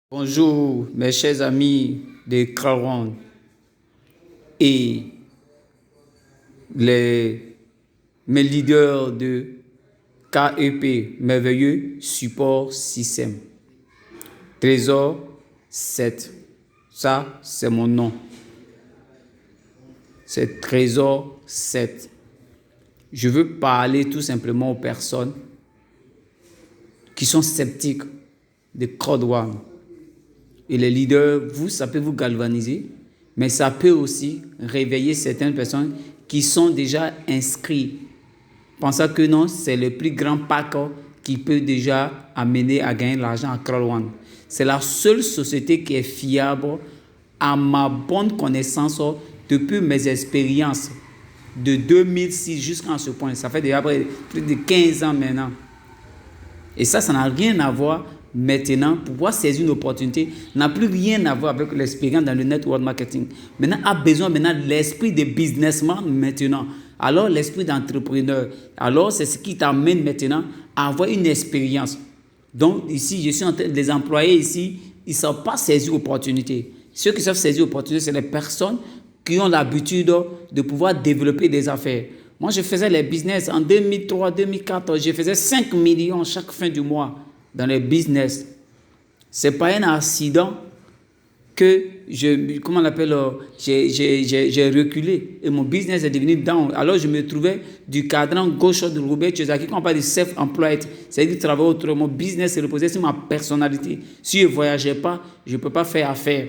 Bonjour mes chers amis de Crowon et mes leaders de KEP, merveilleux support système. Trésor 7, ça c'est mon nom. C'est Trésor 7. Je veux parler tout simplement aux personnes qui sont sceptiques de Crowon. Et les leaders, ça peut vous galvaniser, mais ça peut aussi réveiller certaines personnes qui sont déjà inscrites, pensant que non, c'est le plus grand pack qui peut déjà amener à gagner l'argent à Crowon. C'est la seule société qui est fiable à ma bonne connaissance depuis mes expériences de 2006 jusqu'à ce point. Ça fait déjà plus de 15 ans maintenant. Et ça n'a rien à voir maintenant, pour pouvoir saisir une opportunité, n'a plus rien à voir avec l'expérience dans le network marketing. Maintenant, a besoin de l'esprit de businessman maintenant. Alors, l'esprit d'entrepreneur. Alors, c'est ce qui t'amène maintenant à avoir une expérience. Donc, ici, je suis en train de les employés ici, ils ne savent pas saisir l'opportunité. Ceux qui savent saisir l'opportunité, c'est les personnes qui ont l'habitude de pouvoir développer des affaires. Moi, je faisais les business en 2003, 2004, je faisais 5 millions chaque fin du mois dans les business. Ce n'est pas un accident que j'ai reculé et mon business est devenu down. Alors, je me trouvais du cadran gauche de Robert Kiyosaki, quand on parle de self-employed, c'est-à-dire travailler autrement. Mon business se reposait sur ma personnalité. Si je ne voyageais pas, je ne peux pas faire affaire.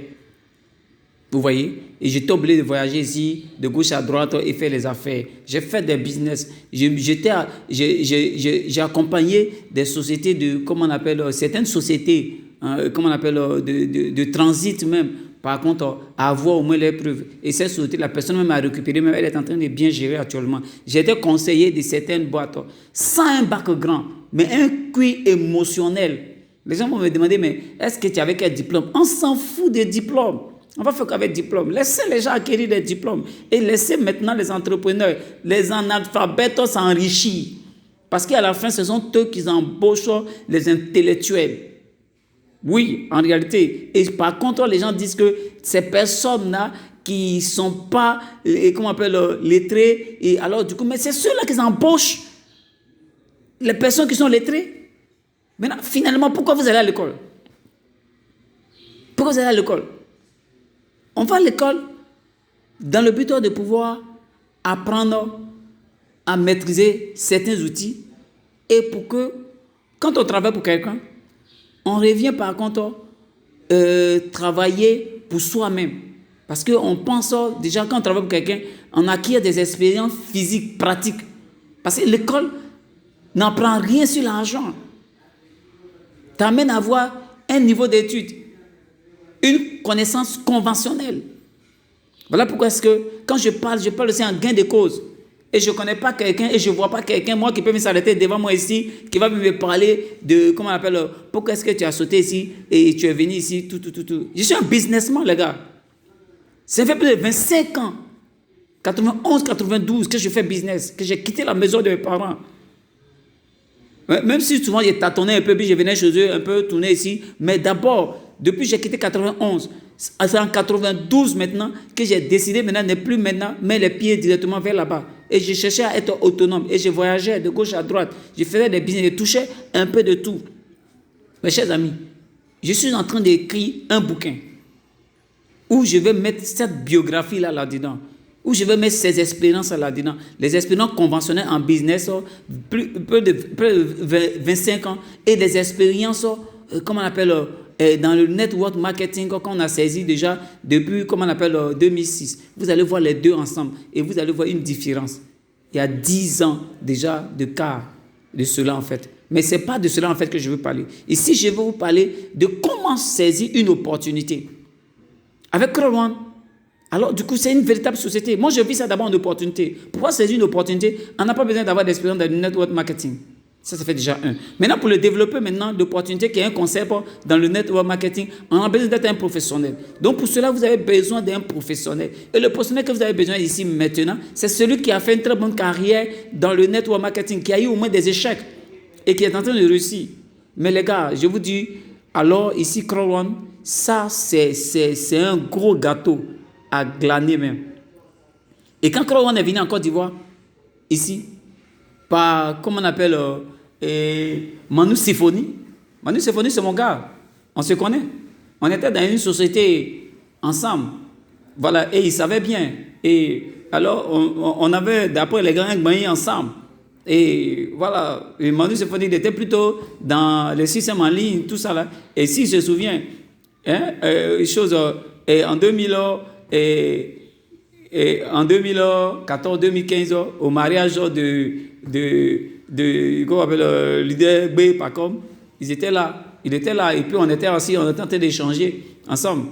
Vous voyez? Et j'étais obligé de voyager ici, de gauche à droite et faire les affaires. J'ai fait des business. J'ai accompagné des sociétés certaines sociétés, de transit même. Par contre, à avoir au moins les preuves. Et cette société, la personne même a récupéré, même elle est en train de bien gérer actuellement. J'ai été conseiller de certaines boîtes sans un background, mais un QI émotionnel. Les gens vont me demander, mais est-ce que tu avais quel diplôme? On s'en fout des diplômes. On va faire qu'avec diplôme. Laissez les gens acquérir des diplômes et laissez maintenant les entrepreneurs, les analphabètes s'enrichir. Parce qu'à la fin, ce sont eux qui embauchent les intellectuels. Oui, en réalité. Et par contre, les gens disent que ces personnes-là qui ne sont pas, lettrées, et alors du coup, mais c'est ceux-là qui embauchent les personnes qui sont lettrées. Maintenant, finalement, pourquoi vous allez à l'école? Pourquoi vous allez à l'école? On va à l'école dans le but de pouvoir apprendre à maîtriser certains outils et pour que, quand on travaille pour quelqu'un, on revient par contre travailler pour soi-même. Parce qu'on pense déjà quand on travaille pour quelqu'un, on acquiert des expériences physiques, pratiques. Parce que l'école n'apprend rien sur l'argent. T'amène à avoir un niveau d'études, une connaissance conventionnelle. Voilà pourquoi est-ce que quand je parle aussi en gain de cause. Et je ne connais pas quelqu'un et je ne vois pas quelqu'un, moi, qui peut me s'arrêter devant moi ici, qui va me parler de, pourquoi est-ce que tu as sauté ici et tu es venu ici, tout. Je suis un businessman, les gars. Ça fait plus de 25 ans, 91, 92, que je fais business, que j'ai quitté la maison de mes parents. Même si souvent j'ai tâtonné un peu, puis je venais chez eux un peu tourner ici, mais d'abord, depuis que j'ai quitté 91, c'est en 92 maintenant que j'ai décidé maintenant ne plus maintenant mettre les pieds directement vers là-bas. Et je cherchais à être autonome. Et je voyageais de gauche à droite. Je faisais des business, je touchais un peu de tout. Mes chers amis, je suis en train d'écrire un bouquin où je vais mettre cette biographie-là là-dedans, où je vais mettre ces expériences là-dedans, les expériences conventionnelles en business, plus de 25 ans, et des expériences, dans le network marketing qu'on a saisi déjà depuis, 2006. Vous allez voir les deux ensemble et vous allez voir une différence. Il y a 10 ans déjà de quart de cela en fait. Mais ce n'est pas de cela en fait que je veux parler. Ici, je vais vous parler de comment saisir une opportunité. Avec Crowon, alors du coup, c'est une véritable société. Moi, je vis ça d'abord en opportunité. Pour pouvoir saisir une opportunité, on n'a pas besoin d'avoir d'expérience dans le network marketing. Ça fait déjà un. Maintenant, pour le développer maintenant, l'opportunité qui est un concept dans le network marketing, on a besoin d'être un professionnel. Donc, pour cela, vous avez besoin d'un professionnel. Et le professionnel que vous avez besoin ici maintenant, c'est celui qui a fait une très bonne carrière dans le network marketing, qui a eu au moins des échecs et qui est en train de réussir. Mais les gars, je vous dis, Alors, ici, Crown, ça, c'est un gros gâteau à glaner même. Et quand Crown est venu en Côte d'Ivoire, ici, par, comment on appelle, Manu Symphony. Manu Symphony, c'est mon gars. On se connaît. On était dans une société ensemble. Voilà, et il savait bien. Et alors, on avait, d'après les grands gagné ensemble. Et voilà, et Manu Symphony, il était plutôt dans les systèmes en ligne, tout ça là. Et s'il se souvient, hein, en 2000, en 2014-2015, au mariage de comment on appelle, le leader B, pas comme, ils étaient là. Il était là, et puis on était assis, on était en train d'échanger ensemble.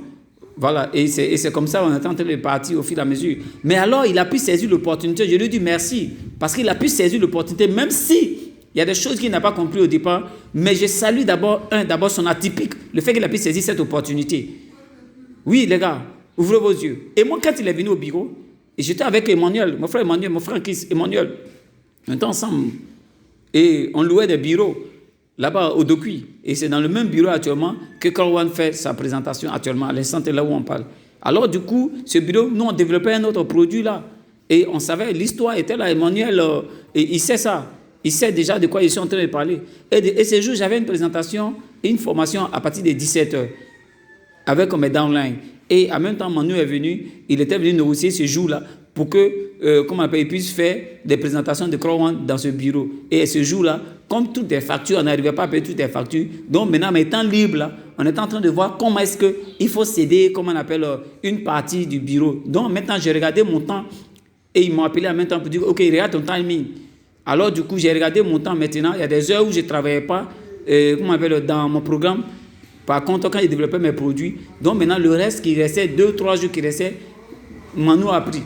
Voilà, et c'est comme ça, on est en train de partir au fil et à mesure. Mais alors, il a pu saisir l'opportunité. Je lui dis merci, parce qu'il a pu saisir l'opportunité, même si il y a des choses qu'il n'a pas compris au départ. Mais je salue d'abord son atypique, le fait qu'il a pu saisir cette opportunité. Oui, les gars, ouvrez vos yeux. Et moi, quand il est venu au bureau, et j'étais avec Emmanuel, mon frère Chris, Emmanuel, on était ensemble, et on louait des bureaux là-bas au Dokui. Et c'est dans le même bureau actuellement que Corwan fait sa présentation actuellement, à l'instant là où on parle. Alors du coup, ce bureau, nous on développait un autre produit là. Et on savait, l'histoire était là, Emmanuel, et il sait ça. Il sait déjà de quoi ils sont en train de parler. Et ce jour, j'avais une présentation et une formation à partir de 17h avec mes downline. Et en même temps, Manu est venu, il était venu négocier ce jour-là pour que, comment on appelle, il puisse faire des présentations de Crowan dans ce bureau. Et ce jour-là, comme toutes les factures, on n'arrivait pas à payer toutes les factures. Donc maintenant, étant libre, là, on est en train de voir comment est-ce qu'il faut céder, comment on appelle, une partie du bureau. Donc maintenant, j'ai regardé mon temps et ils m'ont appelé en même temps pour dire, OK, regarde ton timing. Alors du coup, j'ai regardé mon temps maintenant. Il y a des heures où je ne travaillais pas, comment on appelle, dans mon programme. Par contre, quand j'ai développé mes produits, donc maintenant, le reste qui restait, 2-3 jours qui restaient, Manu a pris.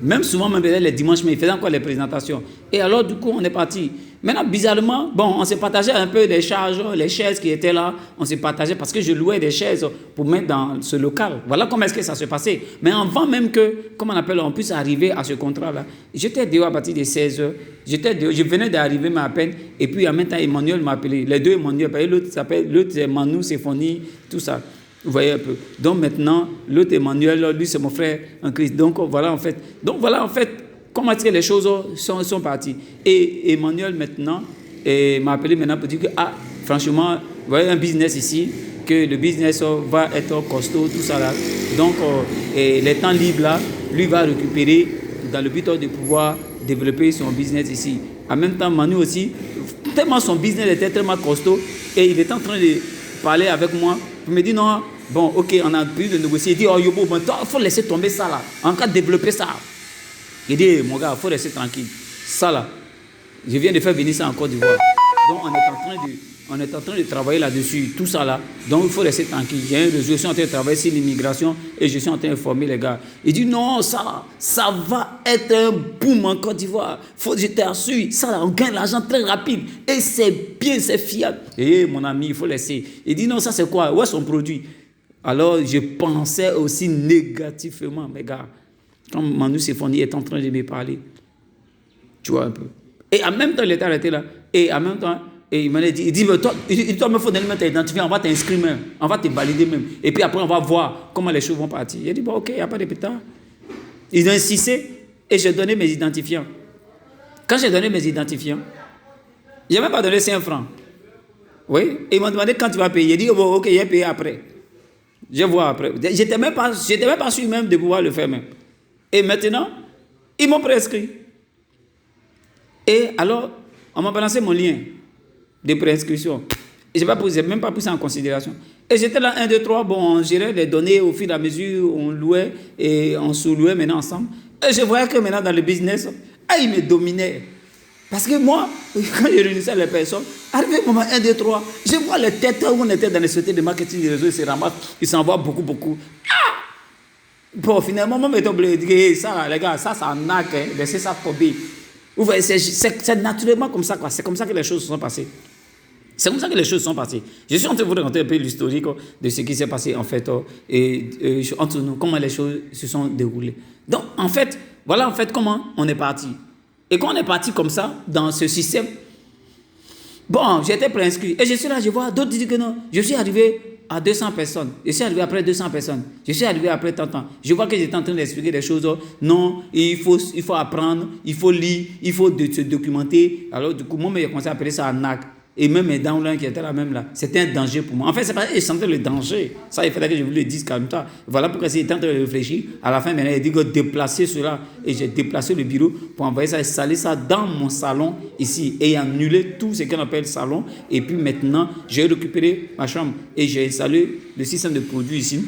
Même souvent, même les dimanches, mais il faisait encore les présentations. Et alors, du coup, on est parti. Maintenant, bizarrement, bon, on s'est partagé un peu les charges, les chaises qui étaient là. On s'est partagé parce que je louais des chaises pour mettre dans ce local. Voilà comment est-ce que ça se passait. Mais avant même que, comment on appelle, on puisse arriver à ce contrat-là, j'étais dehors à partir de 16h. Je venais d'arriver, mais à peine. Et puis, en même temps, Emmanuel m'a appelé. Les deux Emmanuel, l'autre c'est Manu, Symphony, tout ça. Vous voyez un peu. Donc maintenant, l'autre Emmanuel, lui c'est mon frère en Christ. Donc voilà en fait, comment est-ce que les choses sont parties. Et Emmanuel maintenant m'a appelé maintenant pour dire que, franchement, vous voyez un business ici, que le business va être costaud, tout ça là. Donc les temps libres là, lui va récupérer dans le but de pouvoir développer son business ici. En même temps, Manu aussi, tellement son business était tellement costaud et il est en train de parler avec moi. Il me dit non, bon, ok, on a pu de négocier. Il dit, oh, Yobo, il faut laisser tomber ça là. On va développer ça. Il dit, mon gars, il faut rester tranquille. Ça là, je viens de faire venir ça en Côte d'Ivoire. Donc, on est en train de travailler là-dessus, tout ça là. Donc, il faut rester tranquille. Je suis en train de travailler sur l'immigration et je suis en train de former les gars. Il dit, non, ça va être un boom en Côte d'Ivoire. Je t'assure, ça là, on gagne l'argent très rapide. Et c'est bien, c'est fiable. Et mon ami, il faut laisser. Il dit, non, ça c'est quoi? Où est son produit? Alors, je pensais aussi négativement, mes gars. Quand Manu Symphony est en train de me parler, tu vois un peu. Et en même temps, il était arrêté là. Et en même temps, il m'a dit, il dit, toi, il faut donner t'identifier, on va t'inscrire même, on va te valider même. Et puis après, on va voir comment les choses vont partir. Il a dit, bon, ok, il n'y a pas de pétard. Ils ont insisté et j'ai donné mes identifiants. Quand j'ai donné mes identifiants, je n'ai même pas donné 5 francs. Oui, et ils m'ont demandé quand tu vas payer. J'ai dit, bon, ok, j'ai payé après. Je vois après. Je n'étais même pas sûr même de pouvoir le faire même. Et maintenant, ils m'ont prescrit. Et alors, on m'a balancé mon lien de préinscription. Et je n'ai même pas pris ça en considération. Et j'étais là, 1, 2, 3, bon, on gérait les données au fil et à mesure, on louait et on sous-louait maintenant ensemble. Et je voyais que maintenant dans le business, ils me dominaient. Parce que moi, quand je réunissais les personnes, arrivé au moment 1, 2, 3, je vois les têtes où on était dans les sociétés de marketing des réseaux, ils se ramassent, ils s'envoient beaucoup. Bon, finalement, moi, je me suis dit, ça, les gars, ça arnaque, laissez ça tomber. Vous voyez, c'est naturellement comme ça, quoi. C'est comme ça que les choses se sont passées. C'est comme ça que les choses sont passées. Je suis en train de vous raconter un peu l'historique de ce qui s'est passé, en fait, et entre nous, comment les choses se sont déroulées. Donc, en fait, voilà, en fait, comment on est parti. Et quand on est parti comme ça, dans ce système, Bon, j'étais préinscrit. Et je suis là, je vois d'autres disent que non. Je suis arrivé à 200 personnes. Je suis arrivé après 200 personnes. Je suis arrivé après tant temps. Je vois que j'étais en train d'expliquer des choses. Non, il faut apprendre, il faut lire, il faut se documenter. Alors, du coup, moi, j'ai commencé à appeler ça un acte. Et même mes downlines qui étaient là même là, c'était un danger pour moi. En fait, c'est parce que je sentais le danger. Ça, il fallait que je vous le dise comme ça. Voilà pourquoi j'étais en train de réfléchir. À la fin, maintenant, il dit que déplacer cela. Et j'ai déplacé le bureau pour envoyer ça, installer ça dans mon salon ici. Et annuler tout ce qu'on appelle salon. Et puis maintenant, j'ai récupéré ma chambre. Et j'ai installé le système de produits ici.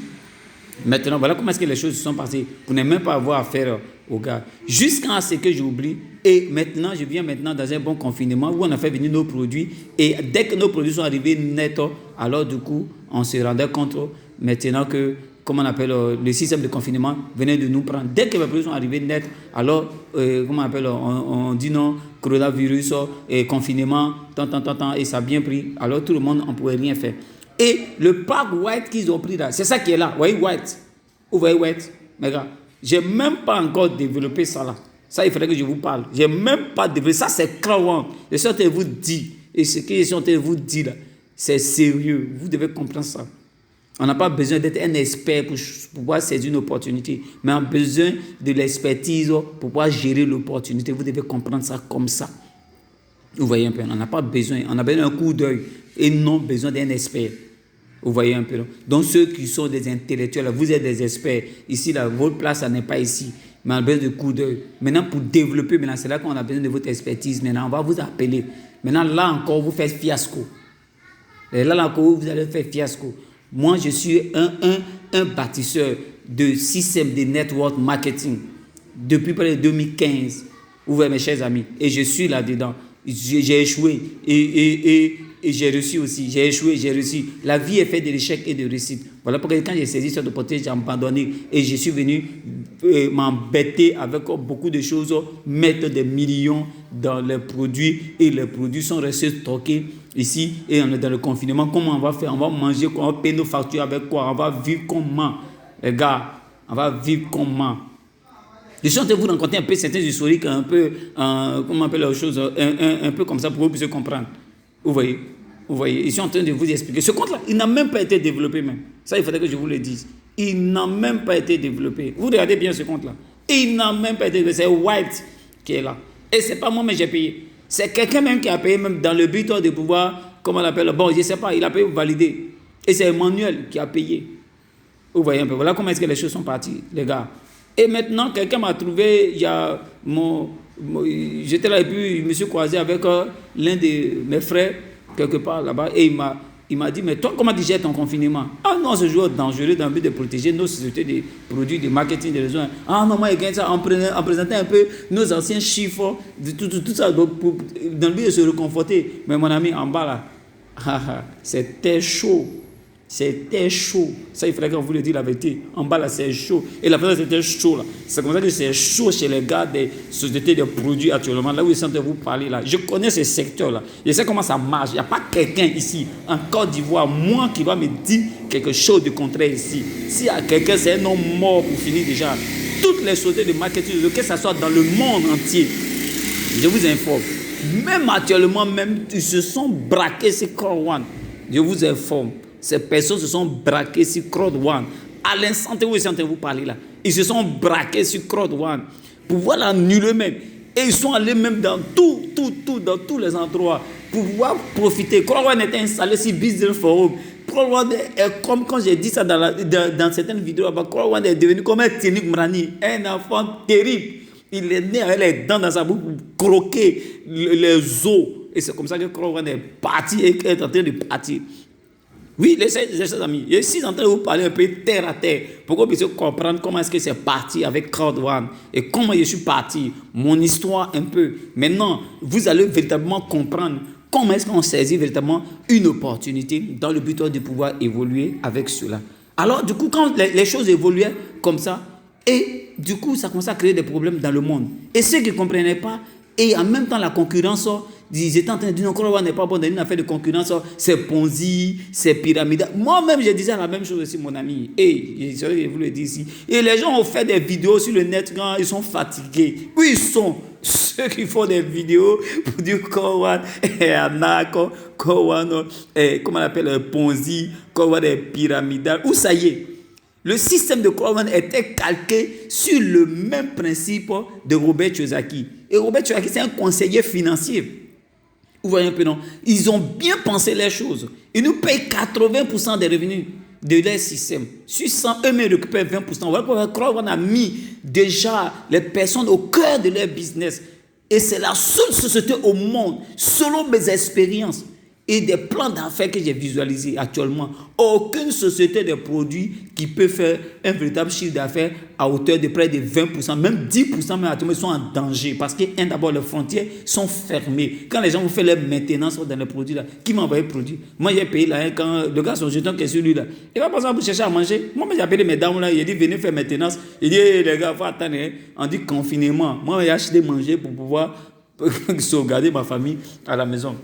Maintenant, voilà comment est-ce que les choses se sont passées. Vous n'avez même pas avoir affaire aux gars. Jusqu'à ce que j'oublie. Et maintenant, je viens maintenant dans un bon confinement où on a fait venir nos produits. Et dès que nos produits sont arrivés net, alors du coup, on se rendait compte maintenant que, comment on appelle, le système de confinement venait de nous prendre. Dès que les produits sont arrivés net, alors, comment on appelle, on dit non, coronavirus, et confinement, tant, et ça a bien pris. Alors tout le monde, on ne pouvait rien faire. Et le pack white qu'ils ont pris là, c'est ça qui est là. Vous voyez white? Vous voyez white? Mais gars, je n'ai même pas encore développé ça là. Ça, il faudrait que je vous parle. Je n'ai même pas développé. Ça, c'est crowant. Je suis en train de vous dire. Et ce que je suis en train de vous dire là, c'est sérieux. Vous devez comprendre ça. On n'a pas besoin d'être un expert pour pouvoir saisir une opportunité. Mais on a besoin de l'expertise pour pouvoir gérer l'opportunité. Vous devez comprendre ça comme ça. Vous voyez un peu, on n'a pas besoin, on a besoin d'un coup d'œil et non besoin d'un expert. Vous voyez un peu. Donc ceux qui sont des intellectuels, vous êtes des experts. Ici, là, votre place, ça n'est pas ici. Mais on a besoin de coup d'œil. Maintenant, pour développer, maintenant, c'est là qu'on a besoin de votre expertise. Maintenant, on va vous appeler. Maintenant, là encore, vous faites fiasco. Et là encore, vous allez faire fiasco. Moi, je suis un bâtisseur de système de network marketing depuis près de 2015. Vous voyez, mes chers amis. Et je suis là-dedans. J'ai échoué et j'ai réussi aussi. J'ai échoué, j'ai réussi. La vie est faite de l'échec et de réussite. Voilà pourquoi quand j'ai saisi cette opportunité, j'ai abandonné et je suis venu m'embêter avec beaucoup de choses, mettre des millions dans les produits et les produits sont restés stockés ici et on est dans le confinement. Comment on va faire? On va manger, on va payer nos factures avec quoi? On va vivre comment? Les gars, on va vivre comment? Je suis en train de vous raconter un peu certains historiques, un peu, comment on appelle la chose, un peu comme ça pour que vous puissiez comprendre. Vous voyez? Je suis en train de vous expliquer. Ce compte-là, il n'a même pas été développé même. Ça, il faudrait que je vous le dise. Il n'a même pas été développé. Vous regardez bien ce compte-là. Il n'a même pas été développé. C'est White qui est là. Et ce n'est pas moi, mais j'ai payé. C'est quelqu'un même qui a payé, même dans le but de pouvoir, comment on appelle, bon, je ne sais pas, il a payé pour valider. Et c'est Emmanuel qui a payé. Vous voyez un peu. Voilà comment est-ce que les choses sont parties, les gars. Et maintenant, quelqu'un m'a trouvé, il y a j'étais là et puis je me suis croisé avec l'un de mes frères, quelque part là-bas, et il m'a dit, mais toi, comment tu gères ton confinement? Ah non, ce jour dangereux dans le but de protéger nos sociétés des produits de marketing, des réseaux. Ah non, moi, il gagne ça en présentant un peu nos anciens chiffres, tout ça, dans le but de se réconforter. Mais mon ami, en bas là, c'était chaud. C'était chaud. Ça, il fallait qu'on vous le dise la vérité. En bas, là, c'est chaud. Et la personne, c'était chaud, là. C'est comme ça que c'est chaud chez les gars des sociétés de produits actuellement. Là où ils sont de vous parler, là. Je connais ce secteur-là. Je sais comment ça marche. Il n'y a pas quelqu'un ici, en Côte d'Ivoire, moi, qui va me dire quelque chose de contraire ici. S'il y a quelqu'un, c'est un homme mort pour finir déjà. Toutes les sociétés de marketing, que ce soit dans le monde entier, je vous informe. Même actuellement, même, ils se sont braqués sur Crowd One. Je vous informe. Ces personnes se sont braquées sur Crowd One. À l'instant où ils sont en train de vous parler là, ils se sont braqués sur Crowd One pour pouvoir l'annuler même. Et ils sont allés même dans dans tous les endroits pour pouvoir profiter. Crowd One était installé sur Business Forum. Crowd One est comme quand j'ai dit ça dans certaines vidéos, Crowd One est devenu comme un Tinik Mrani, un enfant terrible. Il est né avec les dents dans sa bouche pour croquer les os. Et c'est comme ça que Crowd One est parti et est en train de partir. Oui, les amis, je suis en train de vous parler un peu terre à terre pour que vous puissiez comprendre comment est-ce que c'est parti avec Crowd One et comment je suis parti, mon histoire un peu. Maintenant, vous allez véritablement comprendre comment est-ce qu'on saisit véritablement une opportunité dans le but de pouvoir évoluer avec cela. Alors, du coup, quand les choses évoluaient comme ça, et du coup, ça commence à créer des problèmes dans le monde. Et ceux qui ne comprenaient pas, et en même temps, la concurrence, ils étaient en train de dire non, Crowd One n'est pas bon dans une affaire de concurrence, c'est Ponzi, c'est pyramide. Moi-même, je disais la même chose aussi, mon ami. Et je vous le dis ici. Et les gens ont fait des vidéos sur le net quand ils sont fatigués. Oui, ils sont. Ceux qui font des vidéos pour dire Corwan est arnaque, Corwan est, comment on appelle, Ponzi, Corwan est pyramidal. Où ça y est? Le système de Corwan était calqué sur le même principe de Robert Kiyosaki. Et Robert Kiyosaki, c'est un conseiller financier. Vous voyez un peu, non? Ils ont bien pensé les choses. Ils nous payent 80% des revenus de leur système. Sur 100, eux-mêmes récupèrent 20%. Voilà, Corwan a mis déjà les personnes au cœur de leur business. Et c'est la seule société au monde, selon mes expériences et des plans d'affaires que j'ai visualisés actuellement, aucune société de produits qui peut faire un véritable chiffre d'affaires à hauteur de près de 20%, même 10% même actuellement, ils sont en danger parce que d'abord les frontières sont fermées. Quand les gens vont faire leur maintenance dans les produits là, qui m'a envoyé les produits? Moi j'ai payé là, quand le gars son jeton qui est sur lui là, il va passer pour chercher à manger. Moi j'ai appelé mes dames là, il a dit venez faire maintenance. Il dit hey, les gars, il faut attendre, hein. On dit confinement. Moi j'ai acheté manger pour pouvoir sauvegarder ma famille à la maison.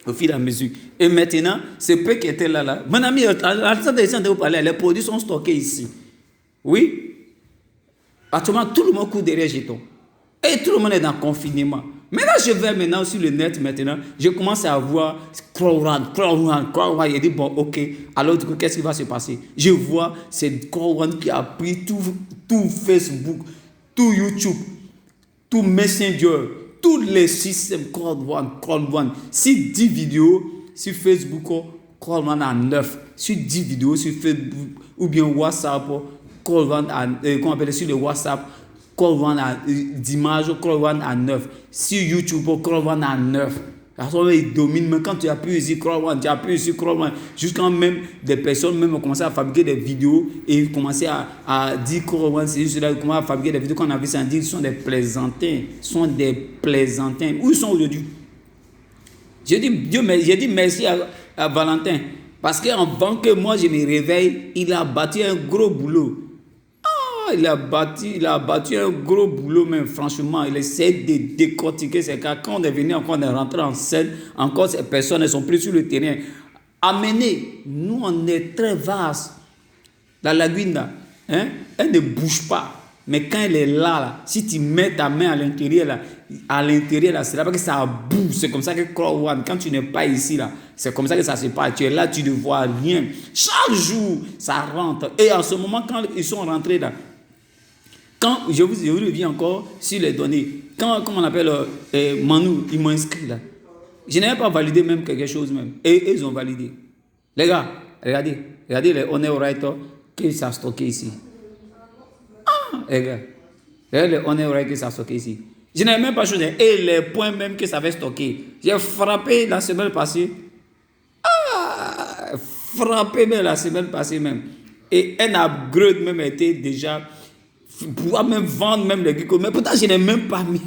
Au fil et à mesure. Et maintenant, c'est peu qui étaient là. Mon ami, à l'instant de vous parler, les produits sont stockés ici. Oui. Actuellement, tout le monde court derrière jeton. Et tout le monde est dans le confinement. Maintenant, je vais maintenant sur le net, maintenant, je commence à voir Corwan. Il dit, bon, ok, alors du coup, qu'est-ce qui va se passer? Je vois, c'est Corwan qui a pris tout Facebook, tout YouTube, tout Messenger, tous les systèmes Corwan. Sur 10 vidéos sur Facebook, Corwan a 9. Sur 10 vidéos sur Facebook ou bien WhatsApp, Corwan a, qu'on appelle sur le WhatsApp, Corwan a d'images, Corwan a 9. Sur YouTube, Corwan a 9. Il domine, mais quand tu appuies ici, Corwan, tu appuies ici, Corwan, jusqu'à même des personnes même ont commencé à fabriquer des vidéos et commencer à dire Corwan, c'est juste là, ils commencent à fabriquer des vidéos qu'on a vu, ça dit, ils sont des plaisantins, Où ils sont aujourd'hui? J'ai dit merci à Valentin, parce qu'avant que moi je me réveille, il a bâti un gros boulot. Il a battu un gros boulot, même franchement, il essaie de décortiquer ces cas. Quand on est venu, encore on est rentré en scène, encore ces personnes ne sont plus sur le terrain. Amenez, nous on est très vaste. La lagune là, hein, elle ne bouge pas. Mais quand elle est là, si tu mets ta main à l'intérieur là, c'est là que ça bouge. C'est comme ça que Corwan, quand tu n'es pas ici là, c'est comme ça que ça se passe. Tu es là, tu ne vois rien. Chaque jour, ça rentre. Et en ce moment, quand ils sont rentrés là, quand je vous reviens encore sur les données, quand, comme on appelle Manu, ils m'ont inscrit là. Je n'avais pas validé même quelque chose même. Et ils ont validé. Les gars, regardez les honor writers qui sont stockés ici. Les gars, regardez les honor writers qui sont stockés ici. Je n'avais même pas choisi. Et les points même que ça avait stocké. J'ai frappé la semaine passée. Frappé même la semaine passée même. Et un upgrade même était déjà... pouvoir même vendre même les glycos. Mais pourtant, je n'ai même pas mis.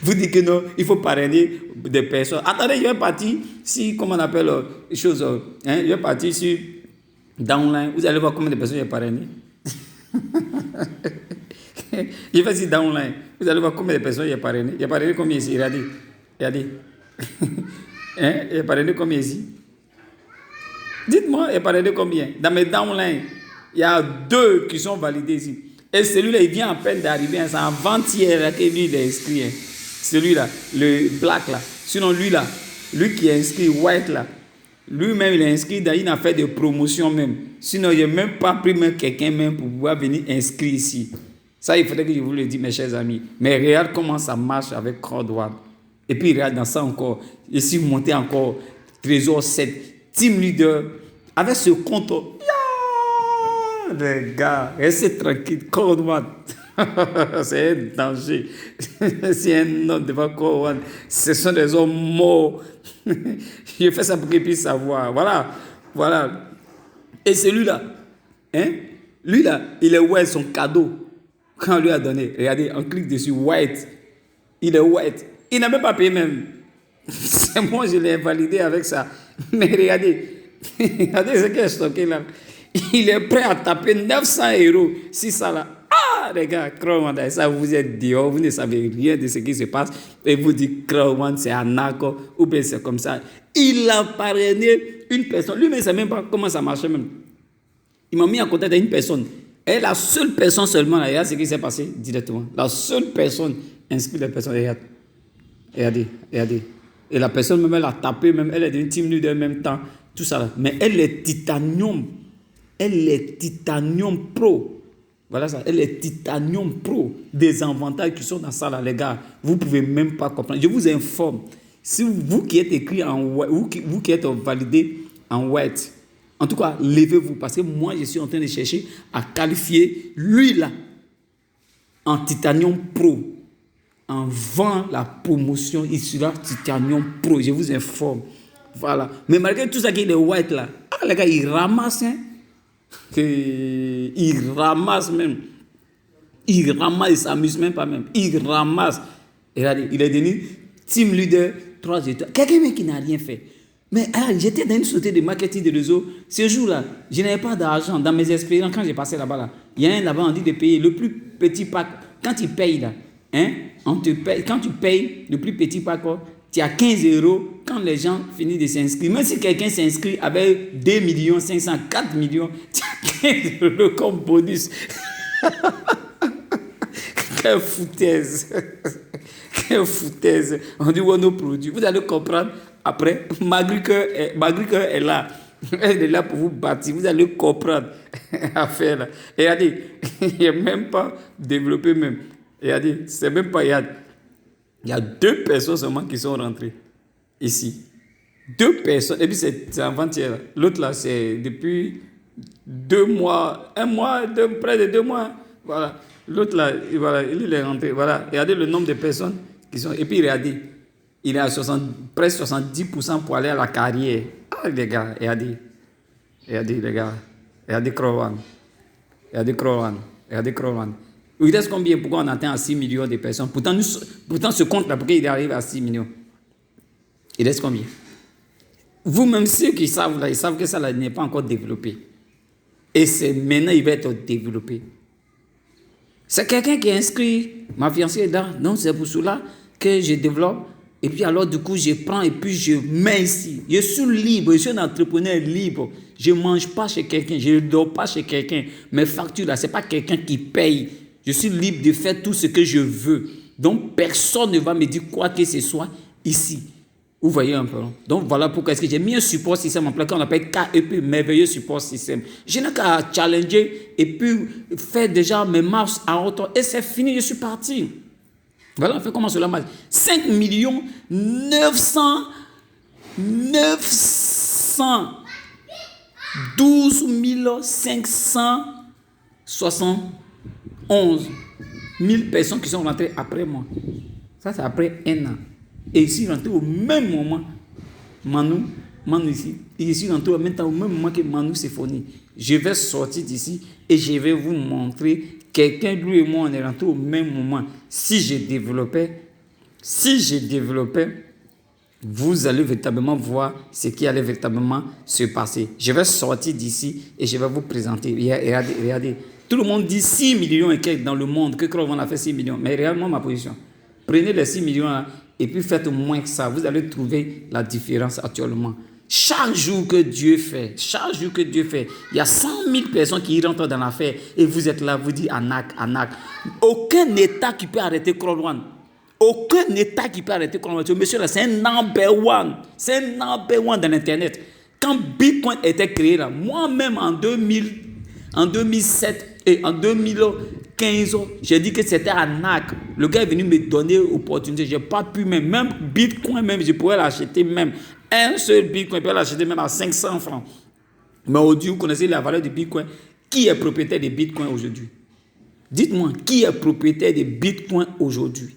Vous dites que non, il faut parrainer des personnes. Attendez, je vais partir si, comment on appelle les choses, hein, je vais partir sur Downline. Vous allez voir combien de personnes j'ai parrainé. Je vais sur Downline. Vous allez voir combien de personnes j'ai parrainé. J'ai parrainé combien ici? Regardez. Hein? J'ai parrainé combien ici? Dites-moi, j'ai parrainé combien? Dans mes Downline. Il y a 2 qui sont validés ici. Et celui-là, il vient à peine d'arriver. C'est avant-hier que lui, il est inscrit. Hein. Celui-là, le black là. Sinon, lui qui est inscrit, white là, lui-même, il est inscrit dans une affaire de promotion même. Sinon, il n'a même pas pris même quelqu'un même pour pouvoir venir inscrire ici. Ça, il faudrait que je vous le dise, mes chers amis. Mais regarde comment ça marche avec Corwan. Et puis, regarde dans ça encore. Je suis monté encore. Trésor 7, Team Leader. Avec ce compte... Les gars, restez tranquille, Corwan. C'est un danger. C'est un homme devant Corwan. Ce sont des hommes morts. Je fais ça pour qu'ils puissent savoir. Voilà. Et celui-là, hein? Lui-là, il est white, son cadeau. Quand on lui a donné, regardez, on clique dessus, white. Il est white. Il n'a même pas payé même. C'est moi, je l'ai validé avec ça. Mais regardez ce qu'il a stocké là. Il est prêt à taper 900 € si ça là. Les gars, Corwan, ça vous êtes dehors, vous ne savez rien de ce qui se passe. Et vous dites Corwan, c'est un accord, ou bien c'est comme ça. Il a parrainé une personne. Lui-même, il ne sait même pas comment ça marchait même. Il m'a mis en contact avec une personne. Et la seule personne seulement, là, regarde ce qui s'est passé directement. La seule personne inscrit la personne. Regardez. Et la personne même, elle a tapé, même, elle est devenue team leader en même temps. Tout ça là. Mais elle est titanium. Elle est titanium pro. Voilà ça. Elle est titanium pro. Des avantages qui sont dans ça là, les gars. Vous ne pouvez même pas comprendre. Je vous informe. Si vous qui êtes écrit en white, vous qui êtes validé en white, en tout cas, levez-vous. Parce que moi, je suis en train de chercher à qualifier lui là en titanium pro. En vend la promotion, il sera titanium pro. Je vous informe. Voilà. Mais malgré tout ça qui est white là, les gars, ils ramassent. Hein? Ils ramassent même. Ils ramassent, ils s'amusent même pas même. Ils ramassent. Regardez, il est devenu team leader 3 étoiles. Quelqu'un qui n'a rien fait. Mais j'étais dans une société de marketing de réseau. Ce jour-là, je n'avais pas d'argent. Dans mes expériences, quand j'ai passé là-bas, là, il y a un là-bas, on dit de payer le plus petit pack. Quand il paye là, hein, on te paye, quand tu payes le plus petit pack, tu as 15 €. Quand les gens finissent de s'inscrire, même si quelqu'un s'inscrit avec 2 500 000, 4 millions, tu as 15 € comme bonus. Quelle foutaise. Quelle foutaise. On dit nos produits. Vous allez comprendre après. Magrique est là. Elle est là pour vous bâtir. Vous allez comprendre affaire là. Et regardez, il n'est même pas développé même. Et regardez, c'est même pas. Il y a 2 personnes seulement qui sont rentrées ici. 2 personnes. Et puis c'est avant-hier. L'autre là, c'est depuis 2 mois. 1 mois, près de 2 mois. Voilà. L'autre là, voilà, il est rentré. Voilà. Regardez le nombre de personnes qui sont. Et puis regardez, il est à presque 70% pour aller à la carrière. Ah les gars, regardez les gars. Regardez Crowan. Il reste combien? Pourquoi on atteint à 6 millions de personnes? Pourtant ce compte là, pourquoi il arrive à 6 millions? Il reste combien? Vous-même, ceux qui savent là, ils savent que ça là n'est pas encore développé. Et c'est maintenant il va être développé. C'est quelqu'un qui est inscrit, ma fiancée est là, donc c'est pour cela que je développe. Et puis alors du coup, je prends et puis je mets ici. Je suis libre, je suis un entrepreneur libre. Je ne mange pas chez quelqu'un, je ne dors pas chez quelqu'un. Mes factures là, ce n'est pas quelqu'un qui paye. Je suis libre de faire tout ce que je veux. Donc personne ne va me dire quoi que ce soit ici. Vous voyez un peu. Donc voilà pourquoi est-ce que j'ai mis un support système en place qu'on appelle KEP, merveilleux support système. Je n'ai qu'à challenger et puis faire déjà mes marches à hauteur. Et c'est fini, je suis parti. Voilà, on fait comment cela marche. 5 912 571 000 personnes qui sont rentrées après moi. Ça, c'est après 1 an. Et ici, rentré au même moment, Manu ici, et ici, rentré au même moment que Manu Symphony. Je vais sortir d'ici et je vais vous montrer quelqu'un, lui et moi, on est rentré au même moment. Si je développais, vous allez véritablement voir ce qui allait véritablement se passer. Je vais sortir d'ici et je vais vous présenter. Regardez. Tout le monde dit 6 millions et quelques dans le monde, que Crowan a fait 6 millions. Mais réellement, ma position. Prenez les 6 millions là, et puis faites moins que ça. Vous allez trouver la différence actuellement. Chaque jour que Dieu fait, il y a 100 000 personnes qui rentrent dans l'affaire et vous êtes là, vous dites Anak. Aucun État qui peut arrêter Crowan. Ce monsieur-là, c'est un number one. Dans l'Internet. Quand Bitcoin était créé, là, moi-même en 2007 et en 2015, j'ai dit que c'était Anak. Le gars est venu me donner l'opportunité. Je n'ai pas pu même Bitcoin, je pourrais l'acheter même. Un seul Bitcoin, je peux l'acheter même à 500 francs. Mais aujourd'hui, vous connaissez la valeur de Bitcoin. Qui est propriétaire de Bitcoin aujourd'hui? Dites-moi, qui est propriétaire de Bitcoin aujourd'hui?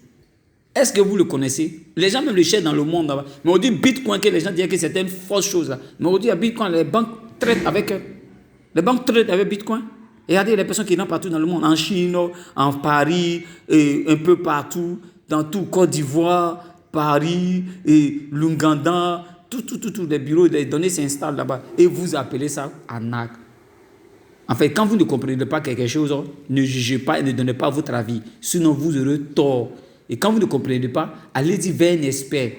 Est-ce que vous le connaissez? Les gens même le cherchent dans le monde. Là-bas. Mais aujourd'hui, Bitcoin, que les gens disent que c'était une fausse chose. Là. Mais aujourd'hui, il y a Bitcoin, les banques traitent avec Bitcoin. Et regardez les personnes qui sont partout dans le monde, en Chine, en Paris, et un peu partout, dans tout Côte d'Ivoire, Paris, et l'Ouganda, tout, les bureaux, les données s'installent là-bas. Et vous appelez ça Anak. En fait, quand vous ne comprenez pas quelque chose, ne jugez pas et ne donnez pas votre avis. Sinon, vous aurez tort. Et quand vous ne comprenez pas, allez-y vers un expert.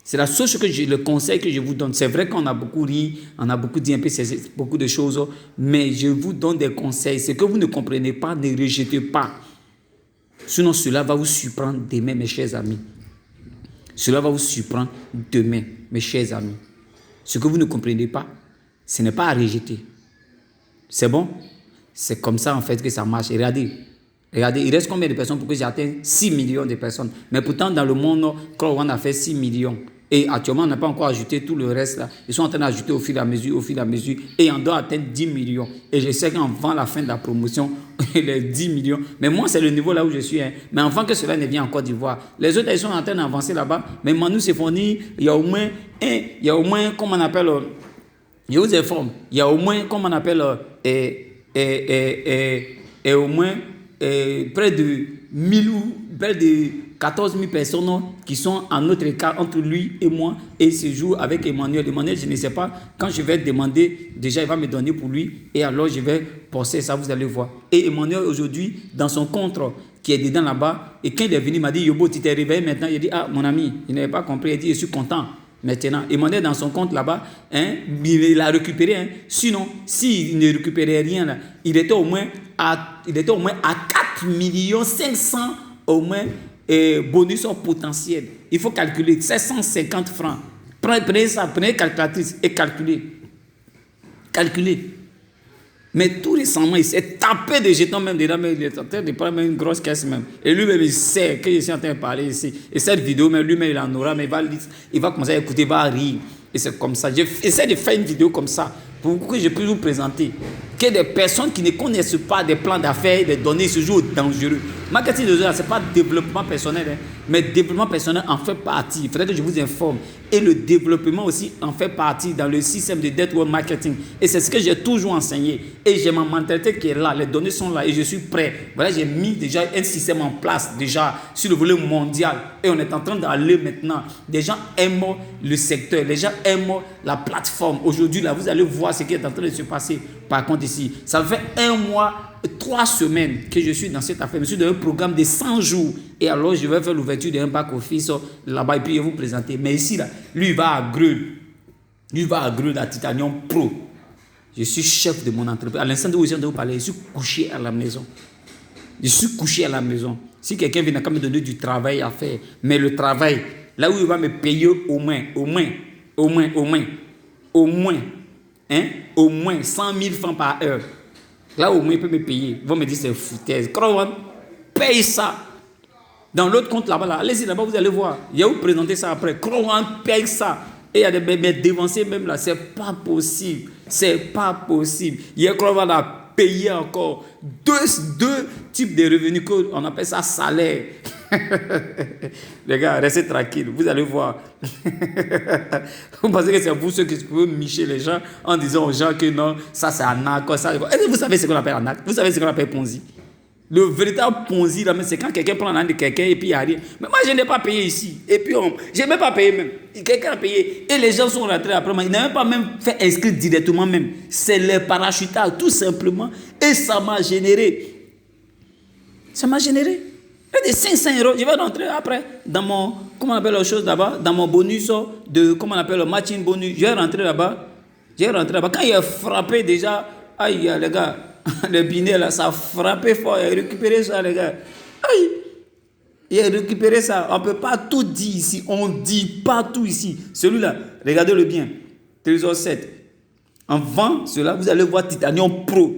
C'est la seule chose le conseil que je vous donne. C'est vrai qu'on a beaucoup ri, on a beaucoup dit un peu beaucoup de choses, mais je vous donne des conseils. Ce que vous ne comprenez pas, ne rejetez pas. Sinon, cela va vous surprendre demain, mes chers amis. Cela va vous surprendre demain, mes chers amis. Ce que vous ne comprenez pas, ce n'est pas à rejeter. C'est bon? C'est comme ça, en fait, que ça marche. Et regardez, il reste combien de personnes pour que j'atteigne 6 millions de personnes? Mais pourtant, dans le monde, on a fait 6 millions. Et actuellement, on n'a pas encore ajouté tout le reste là. Ils sont en train d'ajouter au fur et à mesure. Et on doit atteindre 10 millions. Et je sais qu'avant la fin de la promotion, les 10 millions. Mais moi, c'est le niveau là où je suis. Hein. Mais avant que cela ne vienne en Côte d'Ivoire, les autres, ils sont en train d'avancer là-bas. Mais Manu s'est fourni, il y a au moins, comment on appelle, je vous informe, il y a au moins, comment on appelle, au moins près de 1000 ou près de 14 000 personnes qui sont en notre écart entre lui et moi et ce jour avec Emmanuel. Emmanuel, je ne sais pas, quand je vais demander, déjà il va me donner pour lui et alors je vais poster ça, vous allez voir. Et Emmanuel aujourd'hui, dans son compte qui est dedans là-bas, et quand il est venu, il m'a dit, Yobo, tu t'es réveillé maintenant? Il a dit, ah mon ami, il n'avait pas compris, il a dit, je suis content. Maintenant, Emmanuel dans son compte là-bas, hein, il a récupéré. Hein. Sinon, s'il ne récupérait rien, là, il était au moins à 4 500 000 au moins bonus potentiel. Il faut calculer 750 francs. Prenez ça, prenez calculatrice et calculez. Mais tout récemment, il s'est tapé des jetons même dedans, mais il est en train de prendre une grosse caisse même. Et lui-même, il sait que je suis en train de parler ici. Et cette vidéo, même lui-même, il en aura, mais il va commencer à écouter, il va rire. Et c'est comme ça. J'essaie de faire une vidéo comme ça pour que je puisse vous présenter que des personnes qui ne connaissent pas des plans d'affaires, des données, ce jour dangereux. Marketing de ce n'est pas développement personnel, hein, mais développement personnel en fait partie. Il faudrait que je vous informe. Et le développement aussi en fait partie dans le système de network marketing. Et c'est ce que j'ai toujours enseigné. Et j'ai ma mentalité qui est là, les données sont là et je suis prêt. Voilà, j'ai mis déjà un système en place déjà sur le volet mondial. Et on est en train d'aller maintenant. Les gens aiment le secteur, les gens aiment la plateforme. Aujourd'hui, là, vous allez voir ce qui est en train de se passer. Par contre, ici, ça fait 1 mois, 3 semaines que je suis dans cette affaire. Je suis dans un programme de 100 jours. Et alors, je vais faire l'ouverture d'un back office là-bas et puis je vais vous présenter. Mais ici, là, lui, il va à Greux. Lui, il va à Greux, la Titanium Pro. Je suis chef de mon entreprise. À l'instant où je viens de vous parler, je suis couché à la maison. Si quelqu'un vient me donner du travail à faire, mais le travail, là où il va me payer au moins 100 000 francs par heure. Là, au moins, il peut me payer. Ils vont me dire, c'est foutaise. Crowan, paye ça. Dans l'autre compte là-bas, allez-y là-bas, vous allez voir. Je vais vous présenter ça après. Crowan, paye ça. Et il y a des dévancés même là. C'est pas possible. Il y a Crowan à payer encore deux types de revenus qu'on appelle ça salaire. Les gars, restez tranquilles, vous allez voir. Vous pensez que c'est vous ceux qui pouvez micher les gens en disant aux gens que non, ça c'est arnaque. Est-ce que vous savez ce qu'on appelle arnaque? Vous savez ce qu'on appelle Ponzi? Le véritable Ponzi, là, c'est quand quelqu'un prend l'argent de quelqu'un et puis il n'y a rien. Mais moi, je n'ai pas payé ici. Et puis, je n'ai même pas payé même. Quelqu'un a payé. Et les gens sont rentrés après. Ils n'ont même pas même fait inscrire directement même. C'est le parachutage, tout simplement. Et ça m'a généré. Près de 500 €. Je vais rentrer après dans mon, comment on appelle la chose là-bas, dans mon bonus de, comment on appelle le matching bonus. Je vais rentrer là-bas. Quand il a frappé déjà, aïe, les gars, le binet là, ça a frappé fort. Il a récupéré ça, les gars. Aïe, il a récupéré ça. On ne peut pas tout dire ici. On ne dit pas tout ici. Celui-là, regardez-le bien. Trésor 7. En vend cela, vous allez voir Titanium Pro.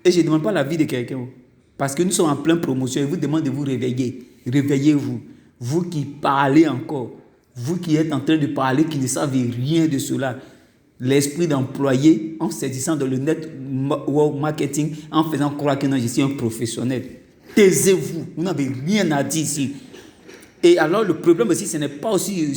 Et je ne demande pas l'avis de quelqu'un. Parce que nous sommes en pleine promotion et vous demande de vous réveiller. Réveillez-vous. Vous qui parlez encore. Vous qui êtes en train de parler, qui ne savez rien de cela. L'esprit d'employé en saisissant dans le network marketing, en faisant croire que non, je suis un professionnel. Taisez-vous. Vous n'avez rien à dire ici. Et alors, le problème aussi, ce n'est pas aussi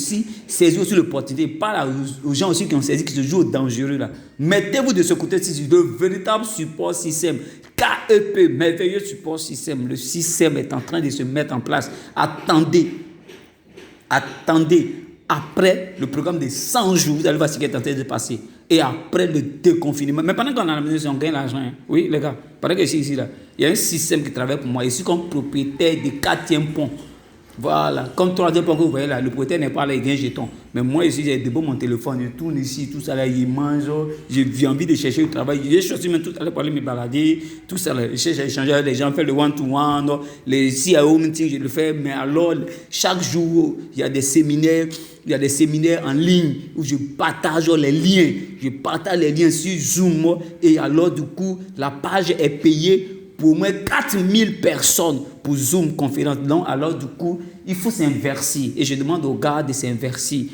saisir aussi l'opportunité. Parle aux gens aussi qui ont saisi, qui se jouent dangereux là. Mettez-vous de ce côté-ci, le véritable support système. KEP, merveilleux support système. Le système est en train de se mettre en place. Attendez. Après le programme de 100 jours, vous allez voir ce qui est en train de passer. Et après le déconfinement. Mais pendant qu'on est à la maison, on gagne l'argent. Hein. Oui, les gars. Pendant que je suis ici, là, il y a un système qui travaille pour moi. Je suis comme propriétaire du 4e pont. Voilà, comme troisième point que vous voyez là, le propriétaire n'est pas là, il gagne jeton. Mais moi ici, j'ai début mon téléphone, je tourne ici, tout ça là, il mange, j'ai envie de chercher du travail. J'ai choisi même tout à l'heure pour aller me balader, tout ça là. Je cherche à échanger avec les gens, faire le one-to-one, les CIO meetings, je le fais. Mais alors, chaque jour, il y a des séminaires en ligne où je partage les liens. Je partage les liens sur Zoom. Et alors, du coup, la page est payée pour au moins 4000 personnes pour Zoom conférence. Donc, alors, du coup, il faut s'inverser. Et je demande aux gars de s'inverser.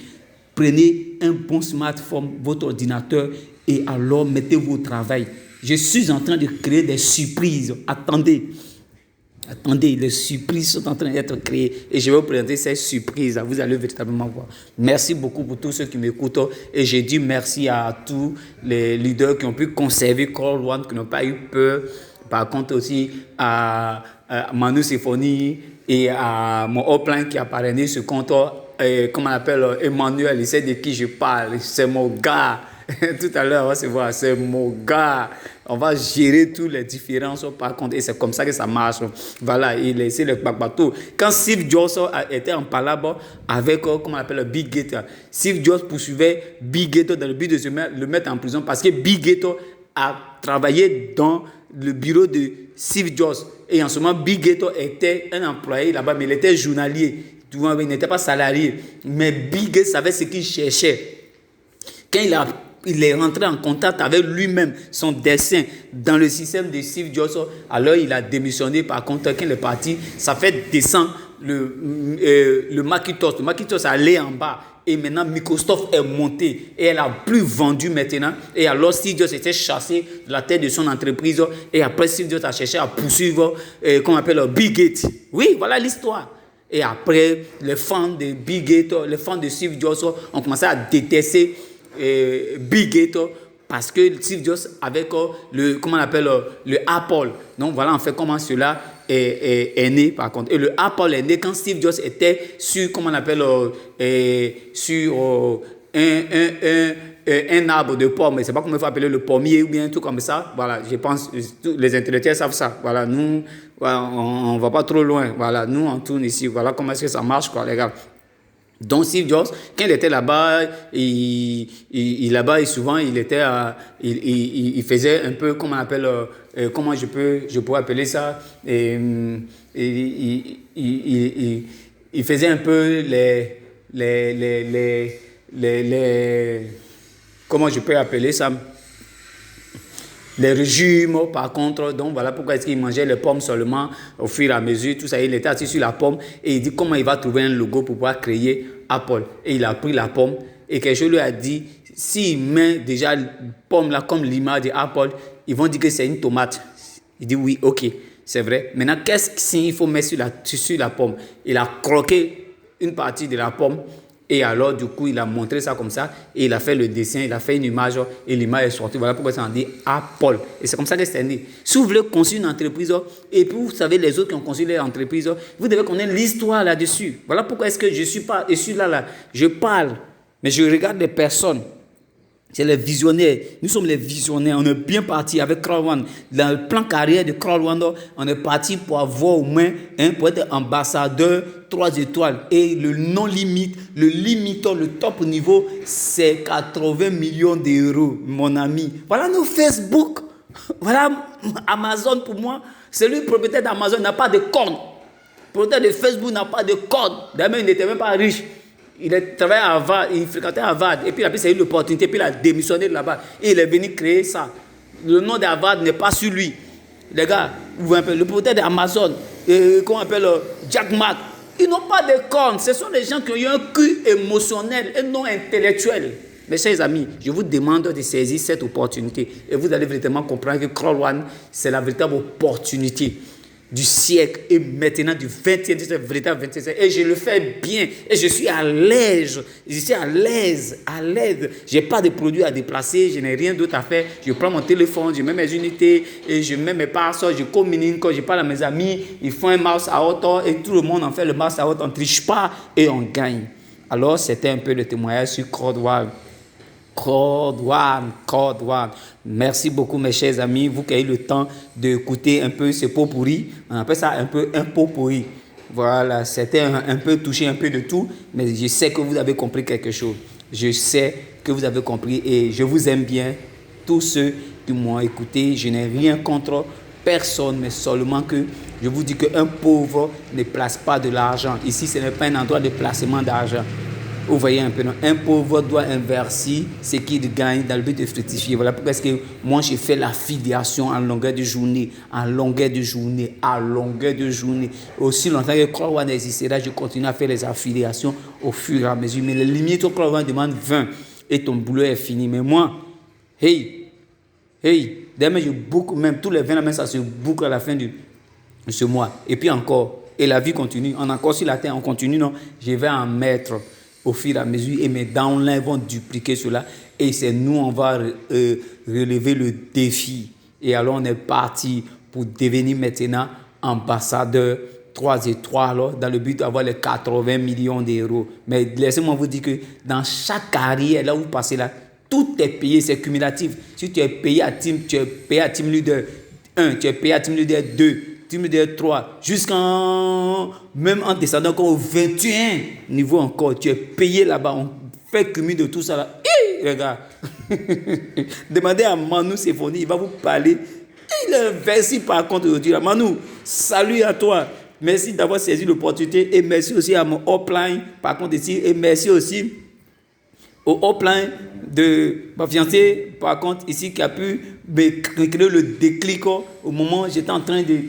Prenez un bon smartphone, votre ordinateur, et alors mettez-vous au travail. Je suis en train de créer des surprises. Attendez, les surprises sont en train d'être créées. Et je vais vous présenter ces surprises. Vous allez véritablement voir. Merci beaucoup pour tous ceux qui m'écoutent. Et je dis merci à tous les leaders qui ont pu conserver Call One, qui n'ont pas eu peur. Par contre aussi à Manu Symphony et à mon upline qui a parrainé ce compte, comment on appelle, Emmanuel, il sait de qui je parle, c'est mon gars. Tout à l'heure, on va se voir, c'est mon gars. On va gérer toutes les différences par contre, et c'est comme ça que ça marche. Voilà, il a laissé le bateau. Quand Steve Jobs était en palabre avec, comment on appelle, Bill Gates, Steve Jobs poursuivait Bill Gates dans le but de le mettre en prison parce que Bill Gates a travaillé dans le bureau de Steve Jobs. Et en ce moment, Bill Gates était un employé là-bas, mais il était journalier. Il n'était pas salarié. Mais Bill Gates savait ce qu'il cherchait. Quand il est rentré en contact avec lui-même, son dessin dans le système de Steve Jobs, alors il a démissionné. Par contre, quand il est parti, ça fait descendre le Macintosh. Le Macintosh allait en bas. Et maintenant, Microsoft est monté et elle a plus vendu maintenant. Et alors, Steve Jobs était chassé de la tête de son entreprise. Et après, Steve Jobs a cherché à poursuivre, qu'on appelle Bill Gates. Oui, voilà l'histoire. Et après, les fans de Bill Gates, les fans de Steve Jobs ont commencé à détester Bill Gates parce que Steve Jobs avec le Apple. Donc voilà en fait comment cela est né par contre. Et le Apple est né quand Steve Jobs était sur, comment on appelle, sur un arbre de pomme. Je ne sais pas comment il faut appeler le pommier ou bien tout comme ça. Voilà, je pense tous les intellectuels savent ça. Voilà, nous, voilà, on ne va pas trop loin. Voilà, nous on tourne ici. Voilà comment est-ce que ça marche quoi les gars. Donc Steve Jobs, quand il était là-bas, là-bas et souvent il était, il faisait un peu, comment on appelle, comment je pourrais appeler ça, il faisait un peu comment je peux appeler ça, les régimes par contre. Donc voilà pourquoi est-ce qu'il mangeait les pommes seulement au fur et à mesure, tout ça. Il était assis sur la pomme et il dit comment il va trouver un logo pour pouvoir créer Apple. Et il a pris la pomme et quelque chose lui a dit, s'il met déjà la pomme là comme l'image d'Apple, ils vont dire que c'est une tomate. Il dit oui, ok, c'est vrai. Maintenant, qu'est-ce qu'il faut mettre sur la pomme? Il a croqué une partie de la pomme. Et alors, du coup, il a montré ça comme ça. Et il a fait le dessin, il a fait une image. Et l'image est sortie. Voilà pourquoi ça en dit Apple. Et c'est comme ça que c'est né. Si vous voulez construire une entreprise, et puis vous savez les autres qui ont construit leur entreprise, vous devez connaître l'histoire là-dessus. Voilà pourquoi est-ce que je suis pas, et suis là, je parle, mais je regarde les personnes. C'est les visionnaires. Nous sommes les visionnaires. On est bien parti avec Crawl One. Dans le plan carrière de Crawl One, on est parti pour avoir au moins, pour être ambassadeur 3 étoiles. Et le non-limite, le limitant, le top niveau, c'est 80 millions d'euros, mon ami. Voilà nos Facebook. Voilà Amazon pour moi. Celui propriétaire d'Amazon n'a pas de code. Le propriétaire de Facebook n'a pas de code. D'ailleurs, il n'était même pas riche. Il travaillait à Harvard, il fréquentait Harvard, et puis il a eu l'opportunité, puis il a démissionné de là-bas, et il est venu créer ça. Le nom d'Harvard n'est pas sur lui. Les gars, vous voyez un peu, le propriétaire d'Amazon, qu'on appelle Jack Ma, ils n'ont pas de cornes. Ce sont des gens qui ont eu un cul émotionnel et non intellectuel. Mes chers amis, je vous demande de saisir cette opportunité, et vous allez véritablement comprendre que Crawl One, c'est la véritable opportunité du siècle et maintenant du 20e siècle, véritable 20e siècle. Et je le fais bien. Et je suis à l'aise. Je suis à l'aise. Je n'ai pas de produits à déplacer. Je n'ai rien d'autre à faire. Je prends mon téléphone, je mets mes unités et je mets mes passes. Je communique. Quand je parle à mes amis, ils font un mouse out et tout le monde en fait le mouse out. On ne triche pas et on gagne. Alors, c'était un peu le témoignage sur Crawl One. Code One. Merci beaucoup mes chers amis, vous qui avez le temps d'écouter un peu ce pot pourri, on appelle ça un peu un pot pourri. Voilà, c'était un peu touché, un peu de tout, mais je sais que vous avez compris quelque chose. Je sais que vous avez compris et je vous aime bien. Tous ceux qui m'ont écouté, je n'ai rien contre personne, mais seulement que je vous dis qu'un pauvre ne place pas de l'argent. Ici, ce n'est pas un endroit de placement d'argent. Vous voyez un peu, non? Un pauvre doit investir ce qu'il gagne dans le but de fructifier. Voilà pourquoi est-ce que moi, je fais l'affiliation en longueur de journée, en longueur de journée, en longueur de journée. Aussi longtemps que Croix existera, je continue à faire les affiliations au fur et à mesure. Mais les limites au Croix demandent 20 et ton boulot est fini. Mais moi, hey, demain, je boucle même tous les 20 même ça se boucle à la fin de ce mois. Et puis encore, et la vie continue. On est encore sur la terre, on continue, non? Je vais en mettre au fur et à mesure et mes downlines vont dupliquer cela. Et c'est nous, on va relever le défi. Et alors, on est parti pour devenir maintenant ambassadeur 3 étoiles dans le but d'avoir les 80 millions d'euros. Mais laissez-moi vous dire que dans chaque carrière, là où vous passez là, tout est payé, c'est cumulatif. Si tu es payé à team, tu es payé à team leader 1, tu es payé à team leader 2, team leader 3, même en descendant encore au 21 niveau encore, tu es payé là-bas. On fait cumul de tout ça là. Hey, regarde. Demandez à Manu Séphonie, il va vous parler. Il est investi par contre aujourd'hui. Manu, salut à toi. Merci d'avoir saisi l'opportunité et merci aussi à mon upline par contre ici et merci aussi au upline de ma fiancée, par contre, ici, qui a pu me créer le déclic au moment où j'étais en train de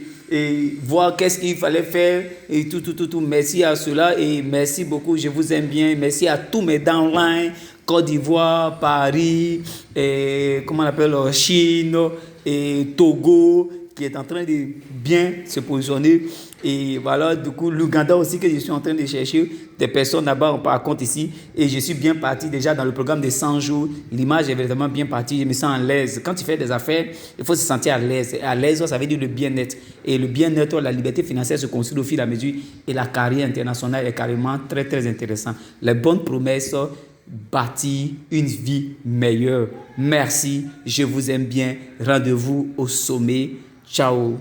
voir qu'est-ce qu'il fallait faire et tout. Merci à cela et merci beaucoup, je vous aime bien. Merci à tous mes downlines, Côte d'Ivoire, Paris, comment on appelle, Chine et Togo, qui est en train de bien se positionner. Et voilà, du coup, l'Ouganda aussi, que je suis en train de chercher des personnes là-bas, on par contre ici. Et je suis bien parti déjà dans le programme de 100 jours. L'image est vraiment bien partie, je me sens à l'aise. Quand tu fais des affaires, il faut se sentir à l'aise. À l'aise, ça veut dire le bien-être. Et le bien-être, la liberté financière se construit au fil et à mesure. Et la carrière internationale est carrément très, très intéressante. Les bonnes promesses bâtir une vie meilleure. Merci, je vous aime bien. Rendez-vous au sommet. Ciao.